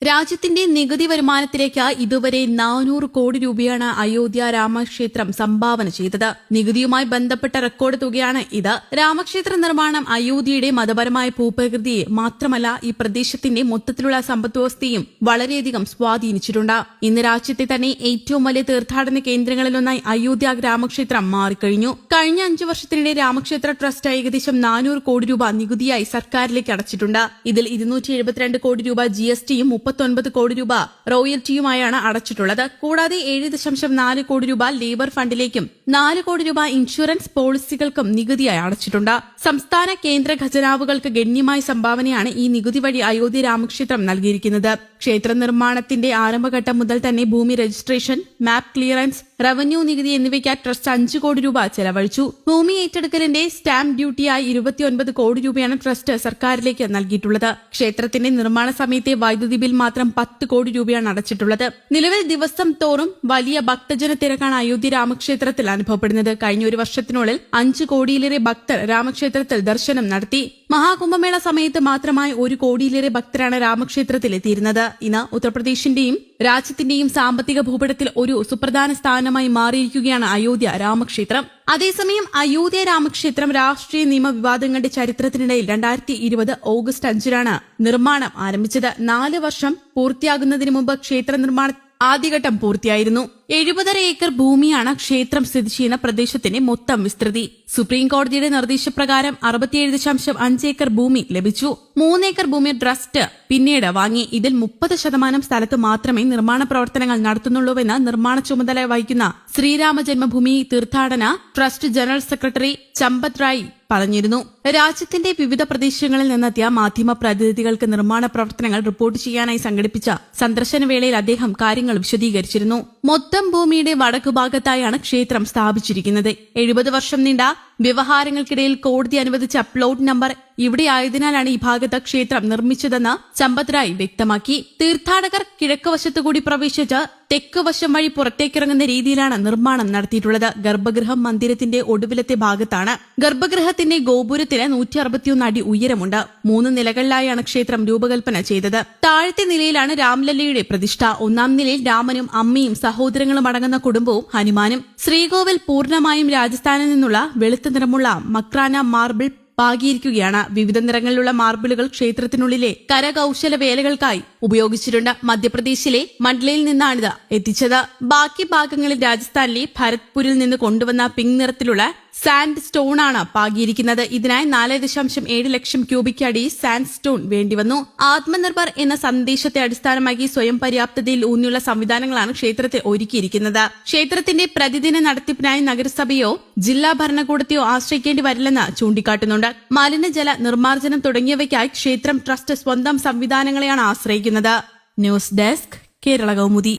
രാജ്യത്തിന്റെ നികുതി വരുമാനത്തിലേക്ക് ഇതുവരെ 400 കോടി രൂപയാണ് അയോധ്യ രാമക്ഷേത്രം സംഭാവന ചെയ്തത്. നികുതിയുമായി ബന്ധപ്പെട്ട റെക്കോർഡ് തുകയാണ് ഇത്. രാമക്ഷേത്ര നിർമ്മാണം അയോധ്യയുടെ മതപരമായ ഭൂപ്രകൃതിയെ മാത്രമല്ല ഈ പ്രദേശത്തിന്റെ മൊത്തത്തിലുള്ള സമ്പദ്വ്യവസ്ഥയും വളരെയധികം സ്വാധീനിച്ചിട്ടുണ്ട്. ഇന്ന് രാജ്യത്തെ തന്നെ ഏറ്റവും വലിയ തീർത്ഥാടന കേന്ദ്രങ്ങളിലൊന്നായി അയോധ്യ രാമക്ഷേത്രം മാറിക്കഴിഞ്ഞു. കഴിഞ്ഞ 5 വർഷത്തിനിടെ രാമക്ഷേത്ര ട്രസ്റ്റ് ഏകദേശം 400 കോടി രൂപ നികുതിയായി സർക്കാരിലേക്ക് അടച്ചിട്ടുണ്ട്. ഇതിൽ 272 കോടി രൂപ GSTയും 39 കോടി രൂപ റോയൽറ്റിയുമായാണ് അടച്ചിട്ടുള്ളത്. കൂടാതെ 7.4 കോടി രൂപ ലേബർ ഫണ്ടിലേക്കും 4 കോടി രൂപ ഇൻഷുറൻസ് പോളിസികൾക്കും നികുതിയായി അടച്ചിട്ടുണ്ട്. സംസ്ഥാന കേന്ദ്ര ഖജനാവുകൾക്ക് ഗണ്യമായ സംഭാവനയാണ് ഈ നികുതി വഴി അയോധ്യ രാമക്ഷേത്രം നൽകിയിരിക്കുന്നത്. ക്ഷേത്ര നിർമ്മാണത്തിന്റെ ആരംഭഘട്ടം മുതൽ തന്നെ ഭൂമി രജിസ്ട്രേഷൻ, മാപ്പ് ക്ലിയറൻസ്, റവന്യൂ നികുതി എന്നിവയ്ക്ക് ട്രസ്റ്റ് 5 കോടി രൂപ ചെലവഴിച്ചു. ഭൂമി ഏറ്റെടുക്കലിന്റെ സ്റ്റാമ്പ് ഡ്യൂട്ടിയായി 29 കോടി രൂപയാണ് ട്രസ്റ്റ് സർക്കാരിലേക്ക് നൽകിയിട്ടുള്ളത്. ക്ഷേത്രത്തിന്റെ നിർമ്മാണ സമയത്തെ വൈദ്യുതി ബിൽ മാത്രം 10 കോടി രൂപയാണ് അടച്ചിട്ടുള്ളത്. നിലവിൽ ദിവസം തോറും വലിയ ഭക്തജന തിരക്കാണ് അയോധ്യ രാമക്ഷേത്രത്തിൽ അനുഭവപ്പെടുന്നത്. കഴിഞ്ഞ ഒരു വർഷത്തിനുള്ളിൽ 5 കോടിയിലേറെ ഭക്തർ രാമക്ഷേത്രത്തിൽ ദർശനം നടത്തി. മഹാകുംഭമേള സമയത്ത് മാത്രമായി 1 കോടിയിലേറെ ഭക്തരാണ് രാമക്ഷേത്രത്തിൽ എത്തിയിരുന്നത്. ഇന്ന് ഉത്തർപ്രദേശിന്റെയും രാജ്യത്തിന്റെയും സാമ്പത്തിക ഭൂപടത്തിൽ ഒരു സുപ്രധാന സ്ഥാനമായി മാറിയിരിക്കുകയാണ് അയോധ്യ രാമക്ഷേത്രം. അതേസമയം അയോധ്യ രാമക്ഷേത്രം രാഷ്ട്രീയ നിയമ വിവാദങ്ങളുടെ ചരിത്രത്തിനിടയിൽ 2020 ഓഗസ്റ്റ് 5-നാണ് നിർമ്മാണം ആരംഭിച്ചത്. 4 വർഷം പൂർത്തിയാകുന്നതിന് മുമ്പ് ക്ഷേത്ര നിർമ്മാണ ആദ്യഘട്ടം പൂർത്തിയായിരുന്നു. 70.5 ഏക്കർ ഭൂമിയാണ് ക്ഷേത്രം സ്ഥിതി ചെയ്യുന്ന പ്രദേശത്തിന്റെ മൊത്തം വിസ്തൃതി. സുപ്രീം കോടതിയുടെ നിർദ്ദേശപ്രകാരം 67.5 ഏക്കർ ഭൂമി ലഭിച്ചു. 3 ഏക്കർ ഭൂമി ട്രസ്റ്റ് പിന്നീട് വാങ്ങി. ഇതിൽ 30% സ്ഥലത്ത് മാത്രമേ നിർമ്മാണ പ്രവർത്തനങ്ങൾ നടത്തുന്നുള്ളൂവെന്ന് നിർമ്മാണ ചുമതല വഹിക്കുന്ന ശ്രീരാമ ജന്മഭൂമി തീർത്ഥാടന trust general secretary Champat Rai പറഞ്ഞിരുന്നു. രാജ്യത്തിന്റെ വിവിധ പ്രദേശങ്ങളിൽ നിന്നെത്തിയ മാധ്യമ പ്രതിനിധികൾക്ക് നിർമ്മാണ പ്രവർത്തനങ്ങൾ റിപ്പോർട്ട് ചെയ്യാനായി സംഘടിപ്പിച്ച സന്ദർശന വേളയിൽ അദ്ദേഹം കാര്യങ്ങൾ വിശദീകരിച്ചിരുന്നു. മൊത്തം ഭൂമിയുടെ വടക്കുഭാഗത്തായാണ് ക്ഷേത്രം സ്ഥാപിച്ചിരിക്കുന്നത്. 70 വർഷം നീണ്ട വ്യവഹാരങ്ങൾക്കിടയിൽ കോടതി അനുവദിച്ച പ്ലോട്ട് നമ്പർ ഇവിടെയായതിനാലാണ് ഈ ഭാഗത്ത് ക്ഷേത്രം നിർമ്മിച്ചതെന്ന് ചമ്പത് റായ് വ്യക്തമാക്കി. തീർത്ഥാടകർ കിഴക്ക് വശത്തുകൂടി പ്രവേശിച്ച് തെക്ക് വശം വഴി പുറത്തേക്കിറങ്ങുന്ന രീതിയിലാണ് നിർമ്മാണം നടത്തിയിട്ടുള്ളത്. ഗർഭഗൃഹം മന്ദിരത്തിന്റെ ഒടുവിലത്തെ ഭാഗത്താണ്. ഗർഭഗൃഹത്തിന്റെ ഗോപുരത്തിന് 161 അടി ഉയരമുണ്ട്. 3 നിലകളിലായാണ് ക്ഷേത്രം രൂപകൽപ്പന ചെയ്തത്. താഴത്തെ നിലയിലാണ് രാംലല്ലയുടെ പ്രതിഷ്ഠ. 1-ാം നിലയിൽ രാമനും അമ്മയും സഹോദരങ്ങളും അടങ്ങുന്ന കുടുംബവും ഹനുമാനും. ശ്രീകോവിൽ പൂർണ്ണമായും രാജസ്ഥാനിൽ നിന്നുള്ള വെളുത്ത നിറമുള്ള മക്രാന മാർബിൾ പാകിയിരിക്കുകയാണ്. വിവിധ നിറങ്ങളിലുള്ള മാർബിളുകൾ ക്ഷേത്രത്തിനുള്ളിലെ കരകൌശല വേലകൾക്കായി ഉപയോഗിച്ചിട്ടുണ്ട്. മധ്യപ്രദേശിലെ മണ്ഡലയിൽ നിന്നാണിത് എത്തിച്ചത്. ബാക്കി ഭാഗങ്ങളിൽ രാജസ്ഥാനിലെ ഭരത്പൂരിൽ നിന്ന് കൊണ്ടുവന്ന പിങ്ക് നിറത്തിലുള്ള സാൻഡ് സ്റ്റോൺ ആണ് പാകിയിരിക്കുന്നത്. ഇതിനായി 4.7 ലക്ഷം ക്യൂബിക് അടി സാൻഡ് സ്റ്റോൺ വേണ്ടിവന്നു. ആത്മനിർഭർ എന്ന സന്ദേശത്തെ അടിസ്ഥാനമാക്കി സ്വയം പര്യാപ്തതയിൽ ഊന്നിയുള്ള സംവിധാനങ്ങളാണ് ക്ഷേത്രത്തെ ഒരുക്കിയിരിക്കുന്നത്. ക്ഷേത്രത്തിന്റെ പ്രതിദിന നടത്തിപ്പിനായി നഗരസഭയോ ജില്ലാ ഭരണകൂടത്തെയോ ആശ്രയിക്കേണ്ടി വരില്ലെന്ന് ചൂണ്ടിക്കാട്ടുന്നുണ്ട്. മലിനജല നിർമ്മാർജ്ജനം തുടങ്ങിയവയ്ക്കായി ക്ഷേത്രം ട്രസ്റ്റ് സ്വന്തം സംവിധാനങ്ങളെയാണ് ആശ്രയിക്കുന്നത്. News desk, Kerala Kaumudi.